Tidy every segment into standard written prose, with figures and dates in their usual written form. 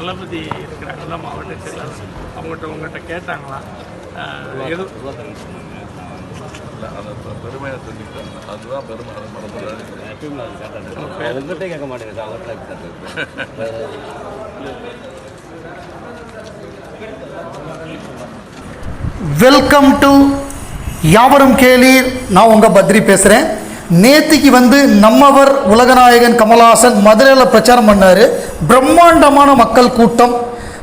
தளபதி இருக்கிறாங்கல்ல மாவட்ட செயலாளர், உங்கள்கிட்ட கேட்டாங்களா? பெருமையாக சொல்லிட்டாங்க, அதுதான் பெருமை. உங்கள்கிட்ட கேட்க மாட்டேங்குது, அவர்கிட்ட. வெல்கம் டு யாவரும் கேளீர். நான் உங்கள் பத்ரி பேசுகிறேன். நேத்திக்கு நம்மவர் உலகநாயகன் கமல்ஹாசன் மதுரையில் பிரச்சாரம் பண்ணார். பிரம்மாண்டமான மக்கள் கூட்டம்.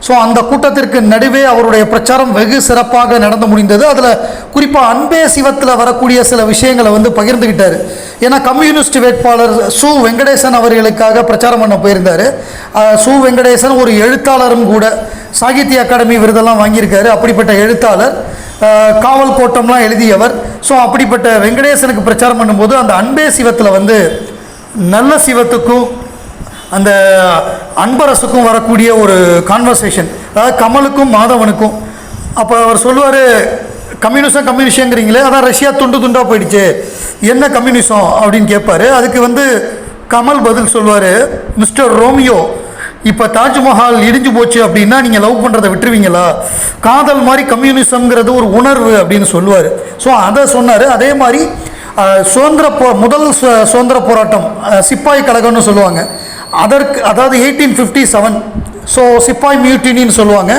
ஸோ அந்த கூட்டத்திற்கு நடுவே அவருடைய பிரச்சாரம் வெகு சிறப்பாக நடந்து முடிந்தது. அதில் குறிப்பாக அன்பே சிவத்தில் வரக்கூடிய சில விஷயங்களை பகிர்ந்துக்கிட்டார். ஏன்னா கம்யூனிஸ்ட் வேட்பாளர் சு வெங்கடேசன் அவர்களுக்காக பிரச்சாரம் பண்ண போயிருந்தார். சு வெங்கடேசன் ஒரு எழுத்தாளரும் கூட, சாகித்ய அகாடமி விருதெல்லாம் வாங்கியிருக்காரு. அப்படிப்பட்ட எழுத்தாளர், காவல் கோட்டம்லாம் எழுதியவர். ஸோ அப்படிப்பட்ட வெங்கடேசனுக்கு பிரச்சாரம் பண்ணும்போது அந்த அன்பே சிவத்தில் நல்ல சிவத்துக்கும் அந்த அன்பரசுக்கும் வரக்கூடிய ஒரு கான்வர்சேஷன், அதாவது கமலுக்கும் மாதவனுக்கும். அப்போ அவர் சொல்லுவார், கம்யூனிசங்கிறீங்களே, அதான் ரஷ்யா துண்டு துண்டாக போயிடுச்சு, என்ன கம்யூனிசம் அப்படின்னு கேட்பார். அதுக்கு கமல் பதில் சொல்லுவார், மிஸ்டர் ரோமியோ, இப்போ தாஜ்மஹால் இடிஞ்சு போச்சு அப்படின்னா நீங்கள் லவ் பண்ணுறதை விட்டுருவீங்களா? காதல் மாதிரி கம்யூனிசம்ங்கிறது ஒரு உணர்வு அப்படின்னு சொல்லுவார். ஸோ அதை சொன்னார். அதே மாதிரி முதல் சுதந்திர போராட்டம் சிப்பாய் கழகம்னு சொல்லுவாங்க. அதாவது 1857, ஸோ சிப்பாய் மியூட்டினின்னு சொல்லுவாங்க.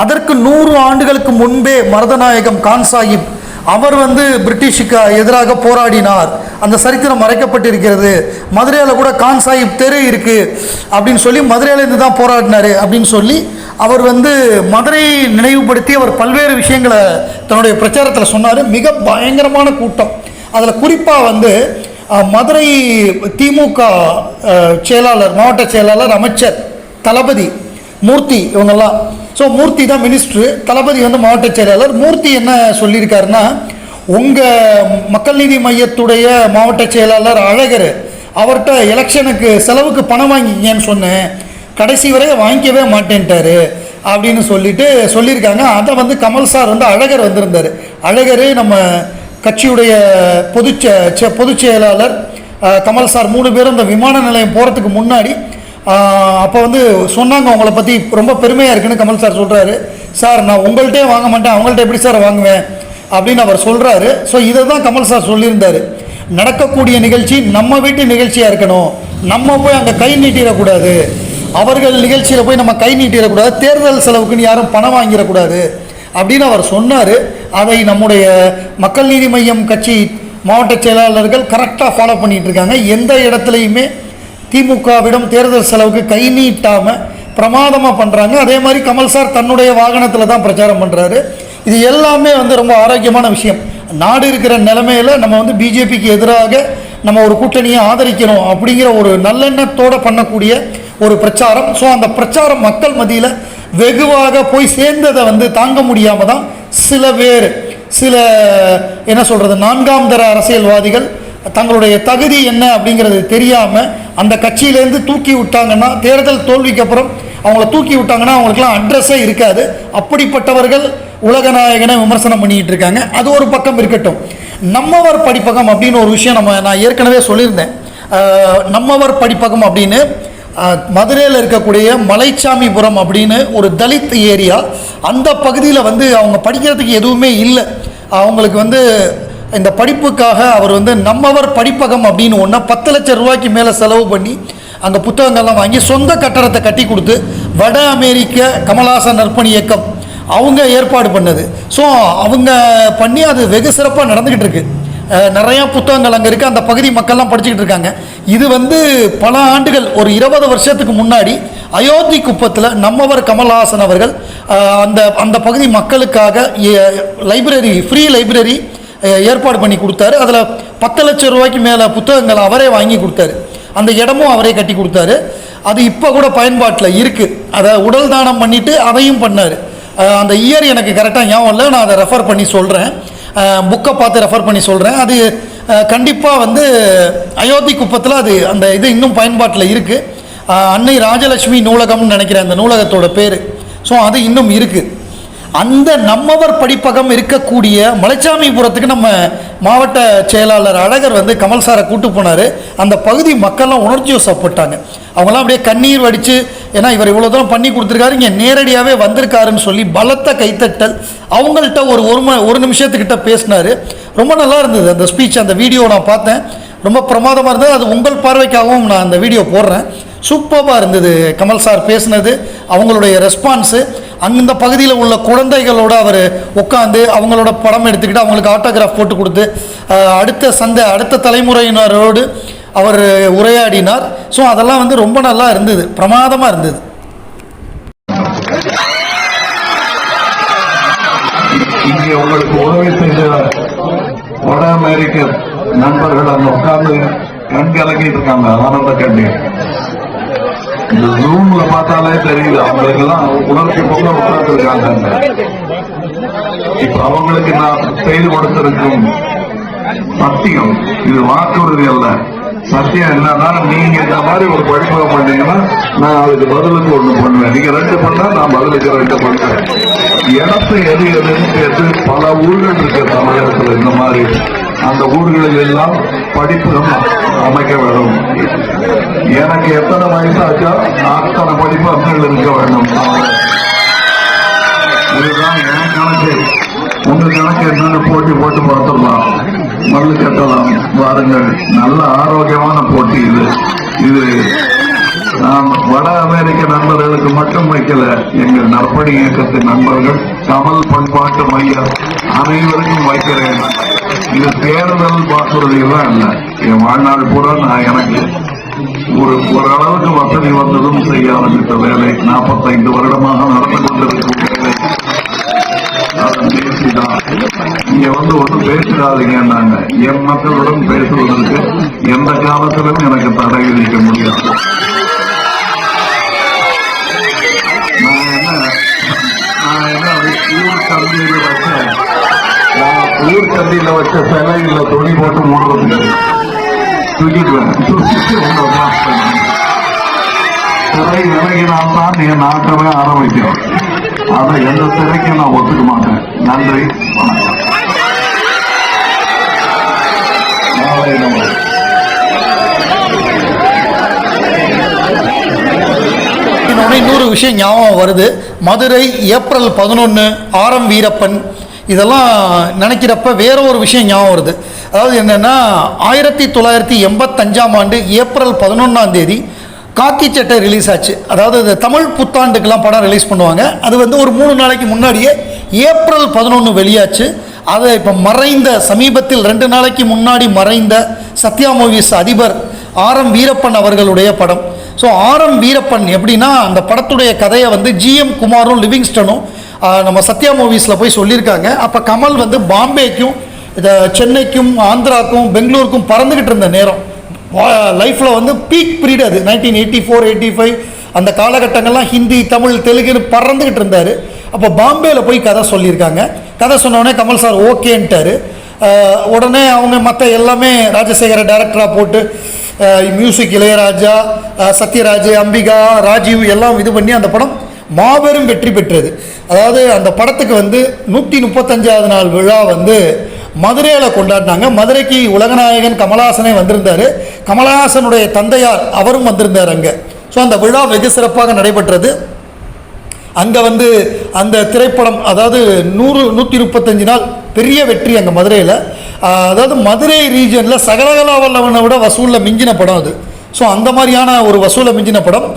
அதற்கு 100 ஆண்டுகளுக்கு முன்பே மருதநாயகம் கான் சாஹிப் அவர் பிரிட்டிஷுக்கு எதிராக போராடினார். அந்த சரித்திரம் மறைக்கப்பட்டிருக்கிறது. மதுரையில் கூட கான் சாஹிப் தெரு இருக்குது அப்படின்னு சொல்லி மதுரையிலேருந்து தான் போராடினார் அப்படின்னு சொல்லி அவர் மதுரையை நினைவுபடுத்தி அவர் பல்வேறு விஷயங்களை தன்னுடைய பிரச்சாரத்தில் சொன்னார். மிக பயங்கரமான கூட்டம். அதில் குறிப்பாக மதுரை திமுக செயலாளர், மாவட்ட செயலாளர், அமைச்சர் தளபதி, மூர்த்தி, இவங்கெல்லாம். ஸோ மூர்த்தி தான் மினிஸ்ட்ரு, தளபதி மாவட்ட செயலாளர். மூர்த்தி என்ன சொல்லியிருக்காருன்னா, உங்கள் மக்கள் நீதி மையத்துடைய மாவட்ட செயலாளர் அழகர், அவர்கிட்ட எலெக்ஷனுக்கு செலவுக்கு பணம் வாங்கிக்கங்கன்னு சொன்னேன், கடைசி வரை வாங்கிக்கவே மாட்டேன்ட்டாரு அப்படின்னு சொல்லியிருக்காங்க. அதை கமல் சார் அழகர் வந்திருந்தார். அழகர் நம்ம கட்சியுடைய பொதுச் செயலாளர், கமல் சார் 3 பேரும் இந்த விமான நிலையம் போகிறதுக்கு முன்னாடி அப்போ சொன்னாங்க, உங்களை பற்றி ரொம்ப பெருமையாக இருக்குன்னு. கமல் சார் சொல்கிறாரு, சார் நான் உங்கள்கிட்டே வாங்க மாட்டேன், அவங்கள்ட்ட எப்படி சார் வாங்குவேன் அப்படின்னு அவர் சொல்கிறாரு. ஸோ இதை தான் கமல் சார் சொல்லியிருந்தார். நடக்கக்கூடிய நிகழ்ச்சி நம்ம வீட்டு நிகழ்ச்சியாக இருக்கணும், நம்ம போய் அங்கே கை நீட்டிடக்கூடாது, அவர்கள் நிகழ்ச்சியில் போய் நம்ம கை நீட்டிடக்கூடாது, தேர்தல் செலவுக்குன்னு யாரும் பணம் வாங்கிடக்கூடாது அப்படின்னு அவர் சொன்னார். அதை நம்முடைய மக்கள் நீதி மையம் கட்சி மாவட்ட செயலாளர்கள் கரெக்டாக ஃபாலோ பண்ணிகிட்டு இருக்காங்க. எந்த இடத்துலையுமே திமுகவிடம் தேர்தல் செலவுக்கு கை நீட்டாமல் பிரமாதமாக பண்ணுறாங்க. அதே மாதிரி கமல் சார் தன்னுடைய வாகனத்தில் தான் பிரச்சாரம் பண்ணுறாரு. இது எல்லாமே ரொம்ப ஆரோக்கியமான விஷயம். நாடு இருக்கிற நிலைமையில் நம்ம பிஜேபிக்கு எதிராக நம்ம ஒரு கூட்டணியை ஆதரிக்கணும் அப்படிங்கிற ஒரு நல்லெண்ணத்தோடு பண்ணக்கூடிய ஒரு பிரச்சாரம். ஸோ அந்த பிரச்சாரம் மக்கள் மத்தியில் வெகுவாக போய் சேர்ந்ததை தாங்க முடியாமல் தான் சில என்ன சொல்கிறது, 4ஆம் தர அரசியல்வாதிகள் தங்களுடைய தகுதி என்ன அப்படிங்கிறது தெரியாமல் அந்த கட்சியிலேருந்து தூக்கி விட்டாங்கன்னா, தேர்தல் தோல்விக்கு அப்புறம் அவங்கள தூக்கி விட்டாங்கன்னா அவங்களுக்குலாம் அட்ரஸே இருக்காது. அப்படிப்பட்டவர்கள் உலகநாயகனை விமர்சனம் பண்ணிக்கிட்டு இருக்காங்க. அது ஒரு பக்கம் இருக்கட்டும். நம்மவர் படிப்பகம் அப்படின்னு ஒரு விஷயம் நான் ஏற்கனவே சொல்லியிருந்தேன். நம்மவர் படிப்பகம் அப்படின்னு மதுரையில் இருக்கக்கூடிய மலைச்சாமிபுரம் அப்படின்னு ஒரு தலித் ஏரியா. அந்த பகுதியில் அவங்க படிக்கிறதுக்கு எதுவுமே இல்லை. அவங்களுக்கு இந்த படிப்புக்காக அவர் நம்மவர் படிப்பகம் அப்படின்னு ஒன்று 10 லட்சம் ரூபாய்க்கு மேலே செலவு பண்ணி அங்கே புத்தகங்கள்லாம் வாங்கி சொந்த கட்டடத்தை கட்டி கொடுத்து வட அமெரிக்க கமல்ஹாசன் நற்பணி இயக்கம் அவங்க ஏற்பாடு பண்ணது. ஸோ அவங்க பண்ணி அது வெகு சிறப்பாக நடந்துக்கிட்டு இருக்கு. நிறையா புத்தகங்கள் அங்கே இருக்குது. அந்த பகுதி மக்கள்லாம் படிச்சுக்கிட்டு இருக்காங்க. இது பல ஆண்டுகள், ஒரு 20 வருஷத்துக்கு முன்னாடி அயோத்தி குப்பத்தில் நம்மவர் கமல்ஹாசன் அவர்கள் அந்த பகுதி மக்களுக்காக லைப்ரரி, ஃப்ரீ லைப்ரரி ஏற்பாடு பண்ணி கொடுத்தாரு. அதில் 10 லட்சம் ரூபாய்க்கு மேலே புத்தகங்கள் அவரே வாங்கி கொடுத்தாரு. அந்த இடமும் அவரே கட்டி கொடுத்தாரு. அது இப்போ கூட பயன்பாட்டில் இருக்குது. அதை உடல் தானம் பண்ணிவிட்டு அதையும் பண்ணார். அந்த இயர் எனக்கு கரெக்டாக ஞாபகம் இல்லை, நான் அதை ரெஃபர் பண்ணி சொல்கிறேன், புக்கை பார்த்து ரெஃபர் பண்ணி சொல்கிறேன். அது கண்டிப்பாக அயோத்தி குப்பத்தில் அந்த இது இன்னும் பயன்பாட்டில் இருக்குது. அன்னை ராஜலட்சுமி நூலகம்னு நினைக்கிறேன் அந்த நூலகத்தோட பேர். ஸோ அது இன்னும் இருக்குது. அந்த நம்மவர் படிப்பகம் இருக்கக்கூடிய மலைச்சாமிபுரத்துக்கு நம்ம மாவட்ட செயலாளர் அழகர் வந்து கமல் சாரை கூட்டு போனார். அந்த பகுதி மக்கள்லாம் உணர்ச்சி வசப்பட்டாங்க. அவங்களாம் அப்படியே கண்ணீர் வடித்து, ஏன்னா இவர் இவ்வளோ தூரம் பண்ணி கொடுத்துருக்காரு, இங்கே நேரடியாகவே வந்திருக்காருன்னு சொல்லி பலத்த கைத்தட்டல். அவங்கள்ட்ட ஒரு நிமிஷத்துக்கிட்ட பேசினார். ரொம்ப நல்லா இருந்தது அந்த ஸ்பீச். அந்த வீடியோ நான் பார்த்தேன், ரொம்ப பிரமாதமாக இருந்தது. அது உங்கள் பார்வைக்காகவும் நான் அந்த வீடியோ போடுறேன். சூப்பராக இருந்தது கமல் சார் பேசினது, அவங்களுடைய ரெஸ்பான்ஸு. அந்த பகுதியில் உள்ள குழந்தைகளோடு அவர் உட்காந்து அவங்களோட படம் எடுத்துக்கிட்டு அவங்களுக்கு ஆட்டோகிராஃப் போட்டு கொடுத்து அடுத்த தலைமுறையினரோடு அவர் உரையாடினார். ஸோ அதெல்லாம் வந்து ரொம்ப நல்லா இருந்தது, பிரமாதமாக இருந்தது. இங்கே உங்களுக்கு உதவி செய்த வட அமெரிக்க நண்பர்கள் அங்க உட்கார்ந்து கண் கலக்கிட்டு இருக்காங்க. ஆனந்த கண்ணீர் இந்த ஜூம்ல பார்த்தாலே தெரியுது, அவங்களுக்கு எல்லாம் உணர்ச்சி போல உட்கார்ந்து இருக்காங்க. இப்ப அவங்களுக்கு நான் செய்து கொடுத்திருக்கும் சத்தியம், இது வாக்குறுதி அல்ல, சத்தியம் என்னன்னா, நீங்க இந்த மாதிரி ஒரு படிப்பகம் பண்ணீங்கன்னா நான் அதுக்கு பதிலுக்கு ஒண்ணு பண்ணுவேன். நீங்க 2 பண்ணா நான் பதிலுக்கு 2 பண்ணுவேன். இடத்தை எது எதுன்னு கேட்டு பல ஊர்கள் இருக்கு தமிழகத்தில். இந்த மாதிரி அந்த ஊர்களில் எல்லாம் படிப்பகம் அமைக்க வேண்டும். எனக்கு எத்தனை வயசாச்சோ அத்தனை படிப்பகங்கள் இருக்க வேண்டும். இதுதான் என் கணக்கு. உங்க கணக்கு என்னன்னு போட்டி போட்டு பார்த்துடலாம், மல்லு கட்டலாம். வாருங்கள், நல்ல ஆரோக்கியமான போட்டி இது நான் வட அமெரிக்க நண்பர்களுக்கு மட்டும் வைக்கல, எங்கள் நற்பணி இயக்கத்தின் நண்பர்கள், கமல் பண்பாட்டு மையம் அனைவருக்கும் வைக்கிறேன். இது தேர்தல் வாக்குறுதியெல்லாம் இல்லை, என் வாழ்நாள் பூரா நான் எனக்கு ஓரளவுக்கு வசதி வந்ததும் செய்ய ஆரம்பித்த வேலை, 45 வருடமாக நடந்து கொண்டிருக்கும் வேலை. அதன் பேசிதான் இங்க வந்து ஒன்றும் பேசிடாதீங்கன்னாங்க. என் மக்களுடன் பேசுவதற்கு எந்த காலத்திலும் எனக்கு தடை விதிக்க முடியாது. ஊர் சந்தையில வச்ச சிலையில துணி போட்டு மூடுறது தூக்கிடுவேன். சிலை விலகினால்தான் என் நாட்டமே ஆரம்பிக்கிறோம். அதை எந்த சிலைக்கு நான் ஒத்துக்க மாட்டேன். நன்றி, வணக்கம். இன்னொரு விஷயம் ஞாபகம் வருது. மதுரை ஏப்ரல் 11 ஆரம் வீரப்பன், இதெல்லாம் நினைக்கிறப்ப வேற ஒரு விஷயம் ஞாபகம் வருது. அதாவது என்னென்னா, 1985ஆம் ஆண்டு ஏப்ரல் 11ஆம் காக்கி சட்டை ரிலீஸ் ஆச்சு. அதாவது இந்த தமிழ் புத்தாண்டுக்கெல்லாம் படம் ரிலீஸ் பண்ணுவாங்க. அது வந்து ஒரு 3 நாளைக்கு முன்னாடியே ஏப்ரல் 11 வெளியாச்சு. அதை இப்போ சமீபத்தில் 2 நாளைக்கு முன்னாடி மறைந்த சத்யா மூவிஸ் அதிபர் ஆரம் வீரப்பன் அவர்களுடைய படம். ஸோ ஆரம் வீரப்பன் எப்படின்னா, அந்த படத்துடைய கதையை வந்து GM குமாரும் லிவிங்ஸ்டனும் நம்ம சத்யா மூவிஸில் போய் சொல்லியிருக்காங்க. அப்போ கமல் வந்து பாம்பேக்கும் சென்னைக்கும் ஆந்திராக்கும் பெங்களூருக்கும் பறந்துக்கிட்டு இருந்த நேரம், லைஃப்பில் வந்து பீக் பீரியட் அது 1984, 85 அந்த காலகட்டங்கள்லாம் ஹிந்தி, தமிழ், தெலுங்குன்னு பறந்துக்கிட்டு இருந்தார். அப்போ பாம்பேயில் போய் கதை சொல்லியிருக்காங்க. கதை சொன்னோடனே கமல் சார் ஓகேன்ட்டார். உடனே அவங்க மற்ற எல்லாமே ராஜசேகர டைரக்டராக போட்டு மியூசிக் இளையராஜா, சத்யராஜ், அம்பிகா, ராஜீவ் எல்லாம் இது பண்ணி அந்த படம் மாபெரும் வெற்றி பெற்றது. அதாவது அந்த படத்துக்கு வந்து 135வது நாள் விழா வந்து மதுரையில் கொண்டாடினாங்க. மதுரைக்கு உலகநாயகன் கமலஹாசனே வந்திருந்தார். கமலஹாசனுடைய தந்தையார் அவரும் வந்திருந்தார் அங்கே. ஸோ அந்த விழா வெகு சிறப்பாக நடைபெற்றது. அங்கே வந்து அந்த திரைப்படம், அதாவது 135 நாள் பெரிய வெற்றி அங்கே மதுரையில். அதாவது மதுரை ரீஜனில் சகலகலாவல்லவனை விட வசூலில் மிஞ்சின படம் அது. ஸோ அந்த மாதிரியான ஒரு வசூலை மிஞ்சின படம்.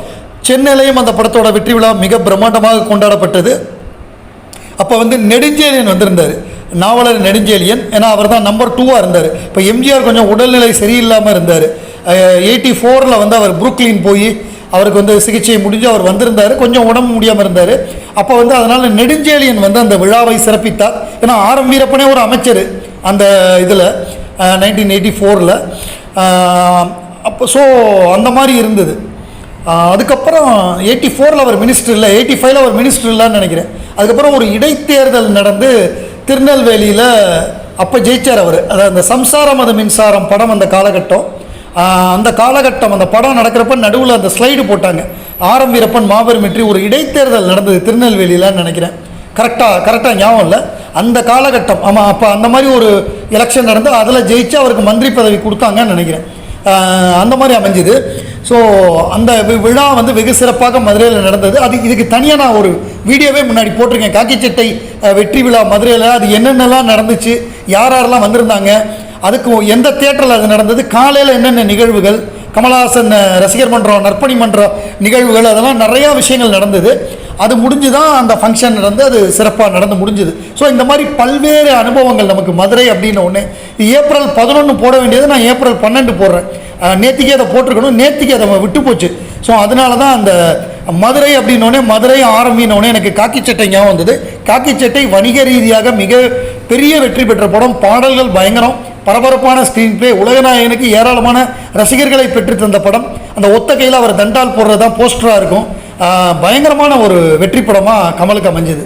சென்னையிலையும் அந்த படத்தோட வெற்றி விழா மிக பிரம்மாண்டமாக கொண்டாடப்பட்டது. அப்போ வந்து நெடுஞ்செழியன் வந்திருந்தார், நாவலர் நெடுஞ்செழியன். ஏன்னா அவர் தான் நம்பர் 2ஆக இருந்தார். இப்போ எம்ஜிஆர் கொஞ்சம் உடல்நிலை சரியில்லாமல் இருந்தார். 84 வந்து அவர் புரூக்லின் போய் அவருக்கு வந்து சிகிச்சை முடிஞ்சு அவர் வந்திருந்தார். கொஞ்சம் உடம்பு முடியாமல் இருந்தார். அப்போ வந்து அதனால் நெடுஞ்செழியன் வந்து அந்த விழாவை சிறப்பித்தார். ஏன்னா ஆரம் வீரப்பனே ஒரு அமைச்சர் அந்த இதில் 1984. அப்போ ஸோ அந்த மாதிரி இருந்தது. அதுக்கப்புறம் 84 அவர் மினிஸ்டர் இல்லை, 85 அவர் மினிஸ்டர் இல்லைன்னு நினைக்கிறேன். அதுக்கப்புறம் ஒரு இடைத்தேர்தல் நடந்து திருநெல்வேலியில் அப்போ ஜெயிச்சார் அவர். அதாவது அந்த சம்சாரம் அது மின்சாரம் படம் அந்த காலகட்டம். அந்த படம் நடக்கிறப்ப நடுவில் அந்த ஸ்லைடு போட்டாங்க, ஆரம் வீரப்பன் மாபெரும் வெற்றி. ஒரு இடைத்தேர்தல் நடந்தது திருநெல்வேலியில்னு நினைக்கிறேன். கரெக்டாக ஞாபகம் இல்லை. அந்த காலகட்டம் ஆமாம், அப்போ அந்த மாதிரி ஒரு எலெக்ஷன் நடந்து அதில் ஜெயிச்சு அவருக்கு மந்திரி பதவி கொடுத்தாங்கன்னு நினைக்கிறேன். அந்த மாதிரி அமைஞ்சுது. ஸோ அந்த விழா வந்து வெகு சிறப்பாக மதுரையில் நடந்தது. இதுக்கு தனியாக நான் ஒரு வீடியோவே முன்னாடி போட்டிருக்கேன். காக்கிச்சட்டை வெற்றி விழா மதுரையில் அது என்னென்னலாம் நடந்துச்சு, யாரெல்லாம் வந்திருந்தாங்க, அதுக்கு எந்த தியேட்டரில் அது நடந்தது, காலையில் என்னென்ன நிகழ்வுகள், கமலஹாசன் ரசிகர் மன்றம், நற்பணி மன்றம் நிகழ்வுகள், அதெல்லாம் நிறையா விஷயங்கள் நடந்தது. அது முடிஞ்சு தான் அந்த ஃபங்க்ஷன் நடந்து அது சிறப்பாக நடந்து முடிஞ்சுது. ஸோ இந்த மாதிரி பல்வேறு அனுபவங்கள் நமக்கு மதுரை அப்படின்னு ஒன்று. ஏப்ரல் 11 போட வேண்டியது நான் ஏப்ரல் 12 போடுறேன். நேற்றுக்கே அதை போட்டிருக்கணும், நேற்றுக்கே அதை விட்டு போச்சு. ஸோ அதனால தான் அந்த மதுரை அப்படின்னோடனே, மதுரை ஆரம்பினோடனே எனக்கு காக்கிச்சட்டை ஞாபகம் வந்தது. காக்கிச்சட்டை வணிக ரீதியாக மிக பெரிய வெற்றி பெற்ற படம். பாடல்கள் பயங்கரம், பரபரப்பான ஸ்க்ரீன் பிளே, உலகநாயகனுக்கு ஏராளமான ரசிகர்களை பெற்று தந்த படம். அந்த ஒத்த கையில் அவர் தண்டால் போடுறது தான் போஸ்டராக இருக்கும். பயங்கரமான ஒரு வெற்றி படமாக கமலுக்கு அமைஞ்சது.